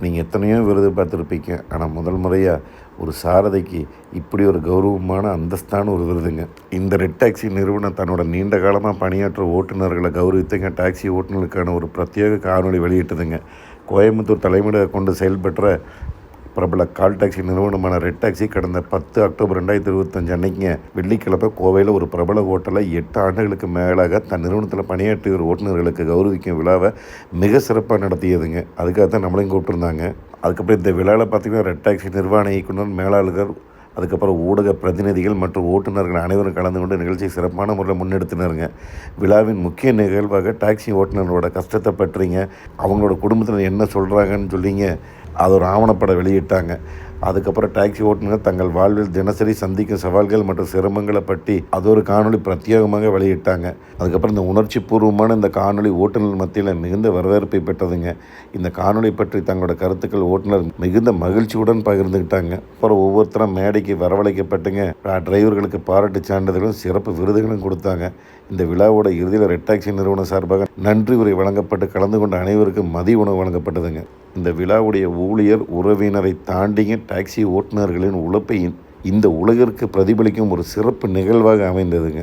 நீங்கள் எத்தனையோ விருது பார்த்துருப்பீங்க. ஆனால் முதல் முறையாக ஒரு சாரதிக்கு இப்படி ஒரு கௌரவமான அந்தஸ்தான ஒரு விருதுங்க. இந்த ரெட் டாக்ஸி நிறுவனம் தன்னோட நீண்ட காலமாக பணியாற்ற ஓட்டுநர்களை கௌரவித்துங்க டாக்ஸி ஓட்டுநர்களுக்கான ஒரு பிரத்யேக காணொலி வெளியிட்டதுங்க. கோயம்புத்தூர் தலைமையிட கொண்டு செயல்பெற்ற பிரபல கால் டாக்ஸி நிறுவனமான ரெட் டாக்ஸி கடந்த 10 அக்டோபர் 2025 அன்னைக்குங்க வெள்ளிக்கிழமை கோவையில் ஒரு பிரபல ஹோட்டலில் 8 ஆண்டுகளுக்கு மேலாக தன் நிறுவனத்தில் பணியாற்றிய ஒரு ஓட்டுநர்களுக்கு கௌரவிக்கும் விழாவை மிக சிறப்பாக நடத்தியதுங்க. அதுக்காக தான் நம்மளையும் கூப்பிட்டுருந்தாங்க. அதுக்கப்புறம் இந்த விழாவில் பார்த்திங்கன்னா ரெட் டாக்ஸி நிர்வாக இயக்குனர், மேலாளர்கள், அதுக்கப்புறம் ஊடக பிரதிநிதிகள் மற்றும் ஓட்டுநர்கள் அனைவரும் கலந்து கொண்டு நிகழ்ச்சியை சிறப்பான முறையில் முன்னெடுத்தினருங்க. விழாவின் முக்கிய நிகழ்வாக டாக்ஸி ஓட்டுநர்களோட கஷ்டத்தை பற்றிங்க, அவங்களோட குடும்பத்தில் என்ன சொல்கிறாங்கன்னு சொல்லிங்க அது ஒரு ஆவணப்படம் வெளியிட்டாங்க. அதுக்கப்புறம் டாக்ஸி ஓட்டுநர்கள் தங்கள் வாழ்வில் தினசரி சந்திக்கும் சவால்கள் மற்றும் சிரமங்களை பற்றி அது ஒரு காணொலி பிரத்யேகமாக வெளியிட்டாங்க. அதுக்கப்புறம் இந்த உணர்ச்சி பூர்வமான இந்த காணொலி ஓட்டுநர் மத்தியில் மிகுந்த வரவேற்பை பெற்றதுங்க. இந்த காணொலி பற்றி தங்களோட கருத்துக்கள் ஓட்டுநர் மிகுந்த மகிழ்ச்சியுடன் பகிர்ந்துக்கிட்டாங்க. அப்புறம் ஒவ்வொருத்தரும் மேடைக்கு வரவழைக்கப்பட்டுங்க டிரைவர்களுக்கு பாராட்டு சான்றிதழ்களும் சிறப்பு விருதுகளும் கொடுத்தாங்க. இந்த விழாவோட இறுதியில் ரெட் டாக்ஸி நிறுவனம் சார்பாக நன்றி உரை வழங்கப்பட்டு கலந்து கொண்ட அனைவருக்கும் மதிய உணவு வழங்கப்பட்டதுங்க. இந்த விழாவுடைய ஊழியர் உறவினரை தாண்டிய டாக்ஸி ஓட்டுநர்களின் உழைப்பை இந்த உலகிற்கு பிரதிபலிக்கும் ஒரு சிறப்பு நிகழ்வாக அமைந்ததுங்க.